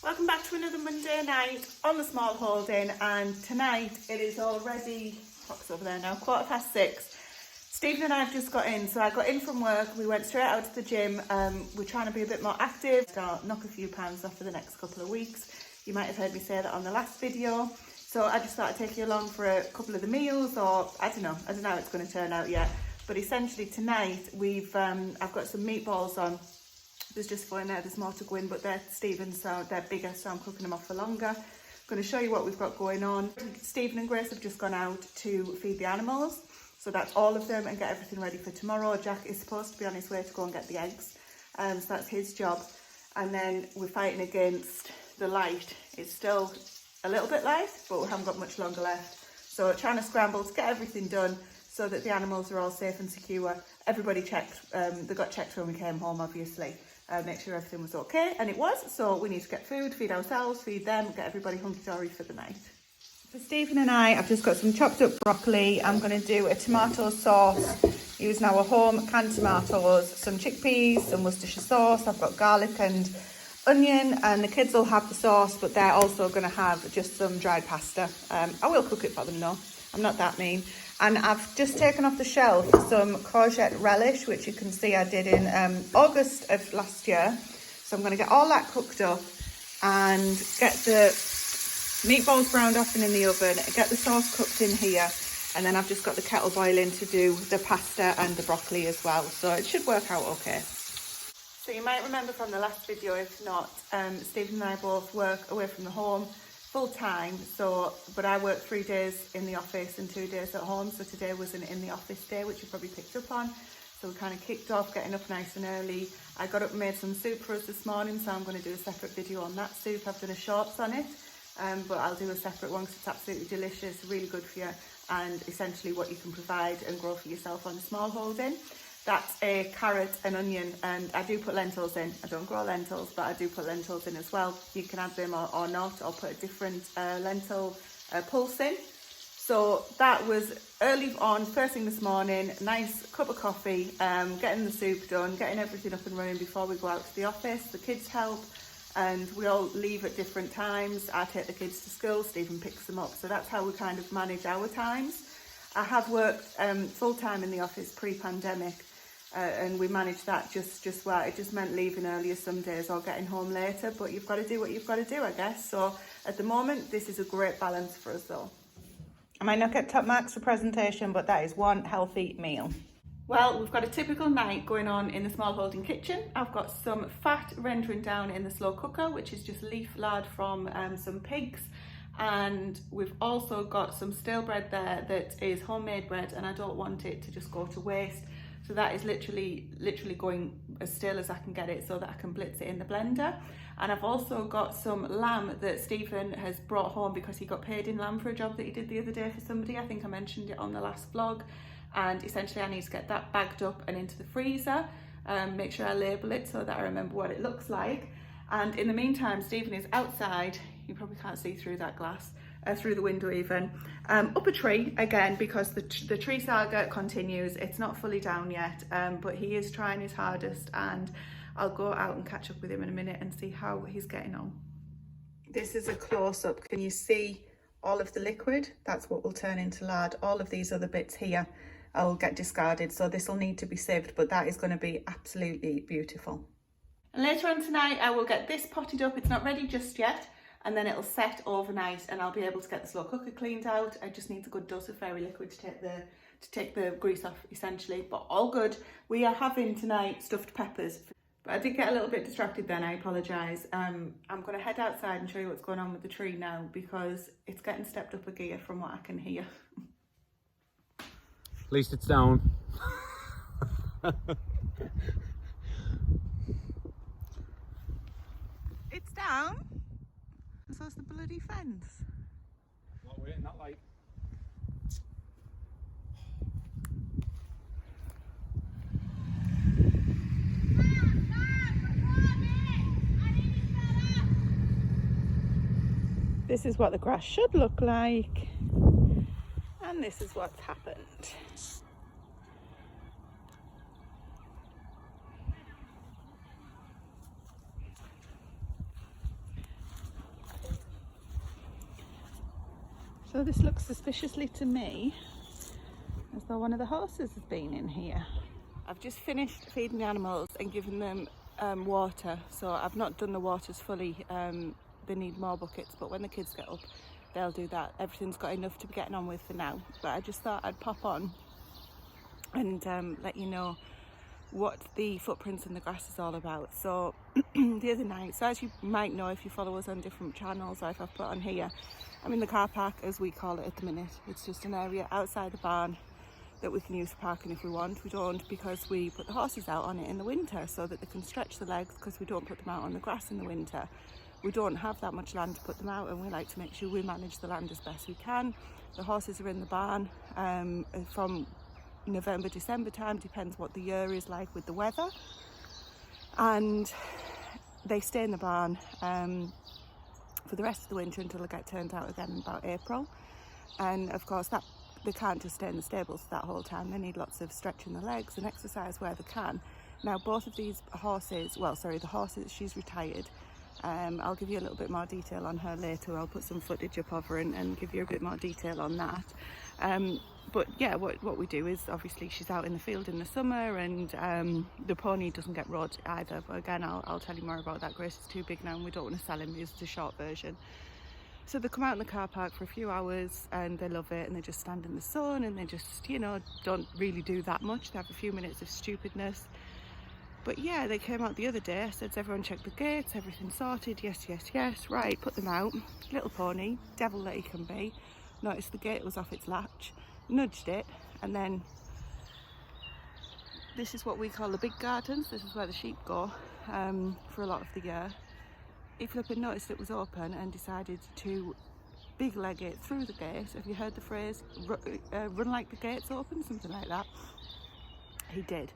Welcome back to another Monday night on the small holding, and tonight it is already, clock's over there now, 6:15. Stephen and I have just got in, so I got in from work, we went straight out to the gym. We're trying to be a bit more active, start knock a few pounds off for the next couple of weeks. You might have heard me say that on the last video. So I just thought I'd take you along for a couple of the meals, or I don't know how it's going to turn out yet. But essentially tonight I've got some meatballs on. There's just 4 in there, there's more to go in, but they're Stephen's, so they're bigger, so I'm cooking them off for longer. I'm going to show you what we've got going on. Stephen and Grace have just gone out to feed the animals, so that's all of them, and get everything ready for tomorrow. Jack is supposed to be on his way to go and get the eggs, so that's his job. And then we're fighting against the light. It's still a little bit light, but we haven't got much longer left. So trying to scramble to get everything done so that the animals are all safe and secure. Everybody checked, they got checked when we came home, obviously. Make sure everything was okay, and it was. So we need to get food, feed ourselves, feed them, get everybody hunky-dory for the night. For Stephen and I've just got some chopped up broccoli. I'm going to do a tomato sauce using our home canned tomatoes, some chickpeas, some Worcestershire sauce. I've got garlic and onion, and the kids will have the sauce, but they're also going to have just some dried pasta. I will cook it for them though, I'm not that mean. And I've just taken off the shelf some courgette relish, which you can see I did in August of last year. So I'm going to get all that cooked up and get the meatballs browned off and in the oven, get the sauce cooked in here, and then I've just got the kettle boiling to do the pasta and the broccoli as well. So it should work out okay. So you might remember from the last video, if not, Stephen and I both work away from the home full time, but I work 3 days in the office and 2 days at home. So today was an in the office day, which you probably picked up on. So we kind of kicked off getting up nice and early. I got up and made some soup for us this morning, so I'm going to do a separate video on that soup. I've done a shorts on it, but I'll do a separate one because it's absolutely delicious, really good for you, and essentially what you can provide and grow for yourself on a small holding. That's a carrot and onion, and I do put lentils in. I don't grow lentils, but I do put lentils in as well. You can add them or not, or put a different lentil pulse in. So that was early on, first thing this morning, nice cup of coffee, getting the soup done, getting everything up and running before we go out to the office. The kids help, and we all leave at different times. I take the kids to school, Stephen picks them up. So that's how we kind of manage our times. I have worked full-time in the office pre-pandemic, and we managed that just well. It just meant leaving earlier some days or getting home later, but you've got to do what you've got to do, I guess. So at the moment, this is a great balance for us though. I might not get top marks for presentation, but that is one healthy meal. Well, we've got a typical night going on in the small holding kitchen. I've got some fat rendering down in the slow cooker, which is just leaf lard from some pigs. And we've also got some stale bread there that is homemade bread, and I don't want it to just go to waste. So that is literally going as stale as I can get it so that I can blitz it in the blender. And I've also got some lamb that Stephen has brought home because he got paid in lamb for a job that he did the other day for somebody. I think I mentioned it on the last vlog. And essentially I need to get that bagged up and into the freezer. Make sure I label it so that I remember what it looks like. And in the meantime, Stephen is outside. You probably can't see through that glass, through the window even, up a tree again, because the tree saga continues. It's not fully down yet, but he is trying his hardest, and I'll go out and catch up with him in a minute and see how he's getting on. This is a close-up. Can you see all of the liquid? That's what will turn into lard. All of these other bits here will get discarded, so this will need to be saved, but that is going to be absolutely beautiful. And later on tonight, I will get this potted up. It's not ready just yet, and then it'll set overnight, and I'll be able to get the slow cooker cleaned out. I just need a good dose of fairy liquid to take the grease off, essentially. But all good. We are having tonight stuffed peppers. But I did get a little bit distracted then, I apologise. I'm going to head outside and show you what's going on with the tree now, because it's getting stepped up a gear from what I can hear. At least it's down. It's down? So it's the bloody fence. Not waiting that light. This is what the grass should look like, and this is what's happened. So this looks suspiciously to me as though one of the horses has been in here. I've just finished feeding the animals and giving them water, so I've not done the waters fully. They need more buckets, but when the kids get up they'll do that. Everything's got enough to be getting on with for now, but I just thought I'd pop on and let you know what the footprints in the grass is all about. So the other night, so as you might know if you follow us on different channels or if I've put on here, I'm in the car park as we call it at the minute. It's just an area outside the barn that we can use for parking if we want. We don't, because we put the horses out on it in the winter so that they can stretch the legs, because we don't put them out on the grass in the winter. We don't have that much land to put them out, and we like to make sure we manage the land as best we can. The horses are in the barn from November, December time, depends what the year is like with the weather, and they stay in the barn for the rest of the winter until they get turned out again in about April. And of course that they can't just stay in the stables for that whole time. They need lots of stretching the legs and exercise where they can. Now both of these horses, well sorry, the horses, she's retired. I'll give you a little bit more detail on her later. I'll put some footage up of her and give you a bit more detail on that. But yeah, what we do is obviously she's out in the field in the summer, and the pony doesn't get rod either. But again, I'll tell you more about that. Grace is too big now and we don't want to sell him. It's a short version. So they come out in the car park for a few hours and they love it, and they just stand in the sun and they just, you know, don't really do that much. They have a few minutes of stupidness. But yeah, they came out the other day. I said to everyone, check the gates, everything sorted. Yes, yes, yes. Right, put them out. Little pony, devil that he can be, noticed the gate was off its latch, nudged it, and then this is what we call the big gardens. This is where the sheep go for a lot of the year. He flipping noticed it was open and decided to big leg it through the gate. Have you heard the phrase, run like the gate's open? Something like that. He did.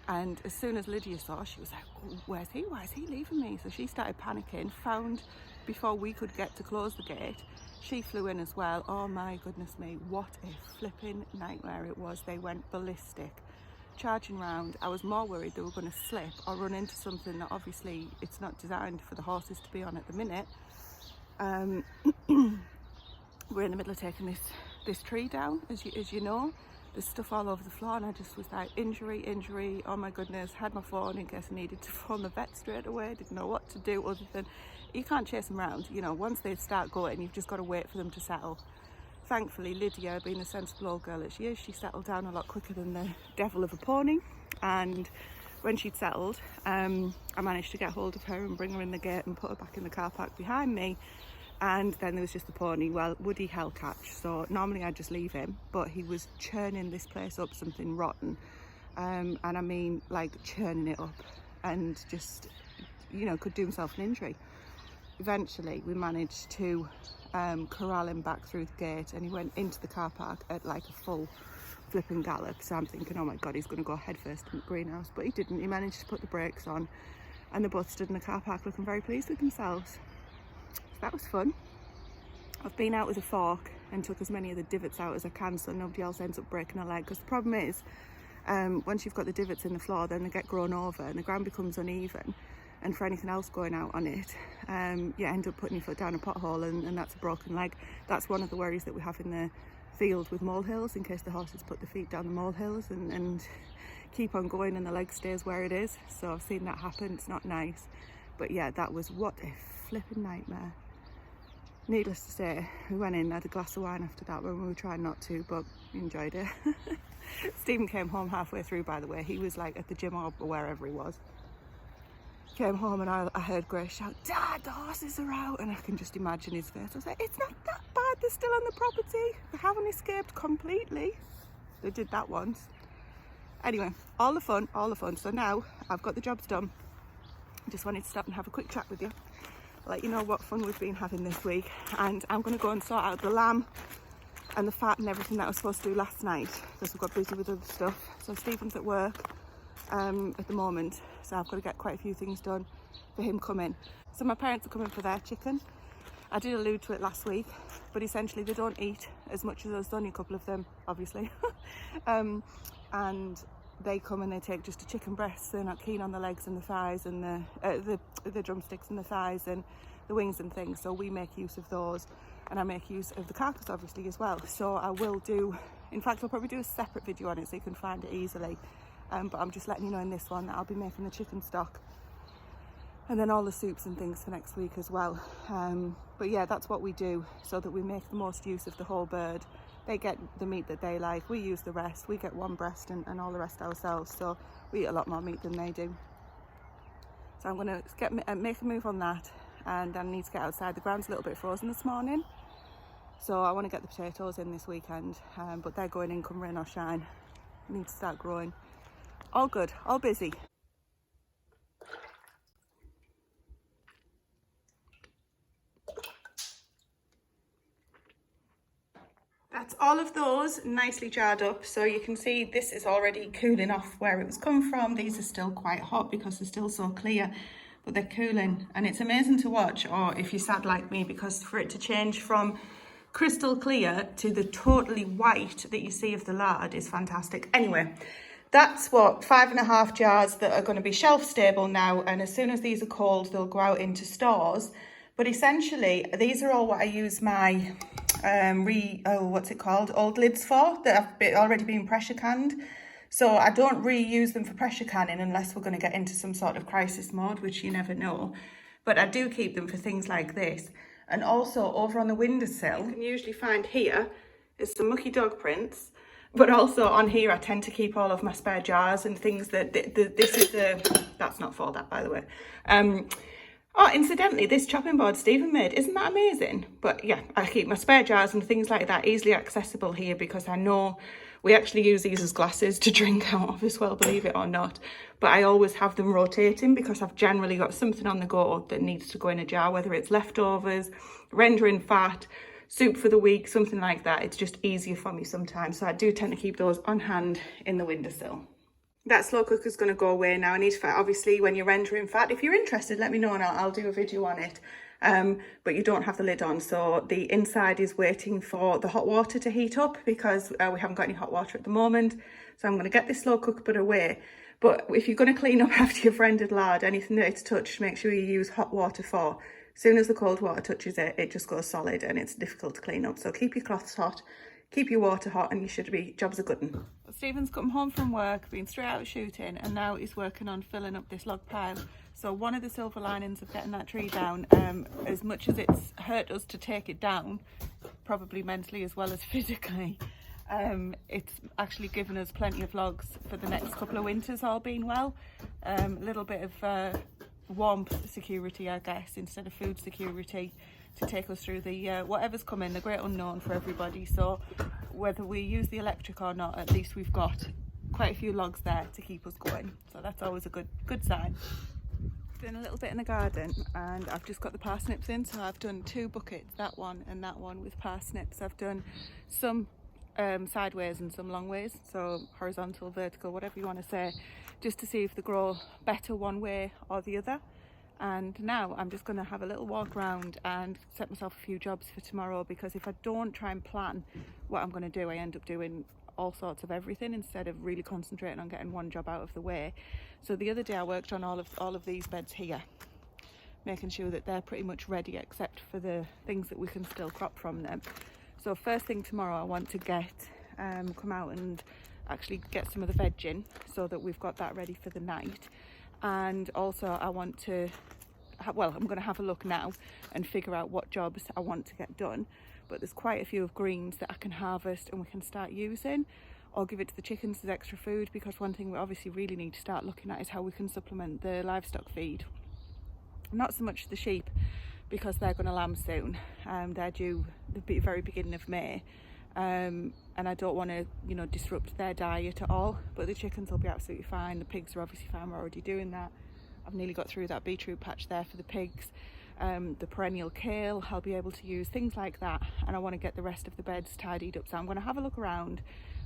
And as soon as Lydia saw, she was like, oh, where's he? Why is he leaving me? So she started panicking, found before we could get to close the gate. She flew in as well. Oh my goodness me, what a flipping nightmare it was. They went ballistic, charging round. I was more worried they were going to slip or run into something that obviously it's not designed for the horses to be on at the minute. We're in the middle of taking this tree down, as you know. There's stuff all over the floor, and I just was like, injury, oh my goodness. Had my phone in case I needed to phone the vet straight away. Didn't know what to do other than, you can't chase them around, you know. Once they start going, you've just got to wait for them to settle. Thankfully, Lydia, being the sensible old girl that she is, she settled down a lot quicker than the devil of a pony. And when she'd settled, I managed to get hold of her and bring her in the gate and put her back in the car park behind me. And then there was just the pony. Well, Woody hell catch, so normally I'd just leave him, but he was churning this place up something rotten, and I mean like churning it up, and just, you know, could do himself an injury. Eventually we managed to corral him back through the gate, and he went into the car park at like a full flipping gallop. So I'm thinking, oh my god, he's going to go head first in the greenhouse, but he didn't. He managed to put the brakes on, and they both stood in the car park looking very pleased with themselves. That was fun. I've been out with a fork and took as many of the divots out as I can so nobody else ends up breaking a leg, because the problem is once you've got the divots in the floor, then they get grown over and the ground becomes uneven, and for anything else going out on it, you end up putting your foot down a pothole, and that's a broken leg. That's one of the worries that we have in the field with molehills, in case the horses put their feet down the molehills and keep on going and the leg stays where it is. So I've seen that happen. It's not nice. But yeah, that was what a flipping nightmare. Needless to say, we went in, had a glass of wine after that when we were trying not to, but we enjoyed it. Stephen came home halfway through, by the way. He was like at the gym or wherever he was. Came home and I heard Grace shout, "Dad, the horses are out!" And I can just imagine his face. I was like, it's not that bad, they're still on the property. They haven't escaped completely. They did that once. Anyway, all the fun. So now I've got the jobs done. I just wanted to stop and have a quick chat with you. Let you know what fun we've been having this week, and I'm going to go and sort out the lamb and the fat and everything that I was supposed to do last night, because we got busy with other stuff. So Stephen's at work at the moment, so I've got to get quite a few things done for him coming. So my parents are coming for their chicken. I did allude to it last week, but essentially they don't eat as much as us. There's only a couple of them, obviously. And they come and they take just a chicken breast. They're not keen on the legs and the thighs and the drumsticks and the thighs, and the wings and things, so we make use of those, and I make use of the carcass obviously as well. So I will do, in fact I'll probably do a separate video on it so you can find it easily, but I'm just letting you know in this one that I'll be making the chicken stock and then all the soups and things for next week as well. But yeah, that's what we do, so that we make the most use of the whole bird. They get the meat that they like, we use the rest, we get one breast and all the rest ourselves, so we eat a lot more meat than they do. So I'm going to make a move on that, and I need to get outside. The ground's a little bit frozen this morning, so I want to get the potatoes in this weekend, but they're going in come rain or shine. I need to start growing. All good, all busy. That's all of those nicely jarred up, so you can see this is already cooling off where it was come from. These are still quite hot because they're still so clear, but they're cooling, and it's amazing to watch, or if you're sad like me, because for it to change from crystal clear to the totally white that you see of the lard is fantastic. Anyway, that's what 5.5 jars that are going to be shelf stable now, and as soon as these are cold they'll go out into stores. But essentially these are all what I use my old lids for, that have already been pressure canned. So I don't reuse them for pressure canning unless we're going to get into some sort of crisis mode, which you never know. But I do keep them for things like this. And also over on the windowsill, you can usually find here is some mucky dog prints. But also on here, I tend to keep all of my spare jars and things that this is that's not for that, by the way. Oh, incidentally, this chopping board Stephen made, isn't that amazing? But yeah, I keep my spare jars and things like that easily accessible here, because I know we actually use these as glasses to drink out of as well, believe it or not. But I always have them rotating because I've generally got something on the go that needs to go in a jar, whether it's leftovers, rendering fat, soup for the week, something like that. It's just easier for me sometimes. So I do tend to keep those on hand in the windowsill. That slow cooker's going to go away now. I need to, obviously, when you're rendering fat, if you're interested, let me know and I'll do a video on it. But you don't have the lid on, so the inside is waiting for the hot water to heat up, because we haven't got any hot water at the moment. So I'm going to get this slow cooker put away. But if you're going to clean up after you've rendered lard, anything that it's touched, make sure you use hot water for. As soon as the cold water touches it, it just goes solid and it's difficult to clean up. So keep your cloths hot, keep your water hot, and you should be, jobs are good. Stephen's come home from work, been straight out shooting, and now he's working on filling up this log pile. So one of the silver linings of getting that tree down, as much as it's hurt us to take it down, probably mentally as well as physically, it's actually given us plenty of logs for the next couple of winters, all being well. A little bit of warmth security, I guess, instead of food security, to take us through the whatever's coming, the great unknown for everybody. So whether we use the electric or not, at least we've got quite a few logs there to keep us going. So that's always a good sign. Doing a little bit in the garden, and I've just got the parsnips in, so I've done 2 buckets, that one and that one, with parsnips. I've done some sideways and some long ways, so horizontal, vertical, whatever you want to say, just to see if they grow better one way or the other. And now I'm just going to have a little walk around and set myself a few jobs for tomorrow, because if I don't try and plan what I'm going to do, I end up doing all sorts of everything instead of really concentrating on getting one job out of the way. So the other day I worked on all of these beds here, making sure that they're pretty much ready except for the things that we can still crop from them. So first thing tomorrow I want to get come out and actually get some of the veg in, so that we've got that ready for the night. And also I want to, well, I'm going to have a look now and figure out what jobs I want to get done. But there's quite a few of greens that I can harvest and we can start using, or give it to the chickens as extra food, because one thing we obviously really need to start looking at is how we can supplement the livestock feed. Not so much the sheep, because they're going to lamb soon. They're due the very beginning of May. And I don't want to, disrupt their diet at all, but the chickens will be absolutely fine. The pigs are obviously fine, we're already doing that. I've nearly got through that beetroot patch there for the pigs. The perennial kale I'll be able to use, things like that, and I want to get the rest of the beds tidied up. So I'm going to have a look around,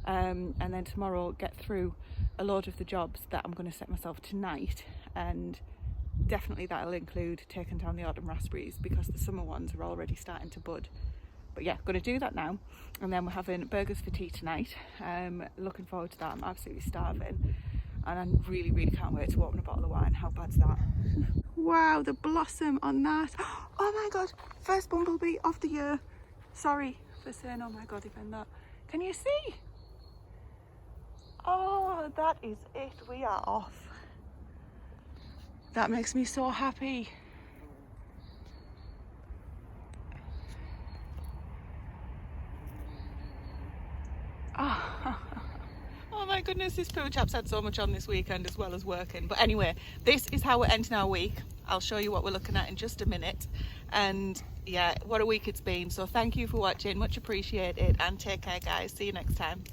and then tomorrow get through a load of the jobs that I'm going to set myself tonight, and definitely that'll include taking down the autumn raspberries, because the summer ones are already starting to bud. But yeah, going to do that now, and then we're having burgers for tea tonight. Looking forward to that. I'm absolutely starving, and I really can't wait to open a bottle of wine. How bad's that? Wow, the blossom on that. Oh my god, first bumblebee of the year. Sorry for saying oh my god even that. Can you see? Oh, that is it. We are off. That makes me so happy. Oh. Oh my goodness, this poo chap's had so much on this weekend as well as working. But anyway, this is how we're ending our week. I'll show you what we're looking at in just a minute. And yeah, what a week it's been. So thank you for watching, much appreciated, and take care guys. See you next time.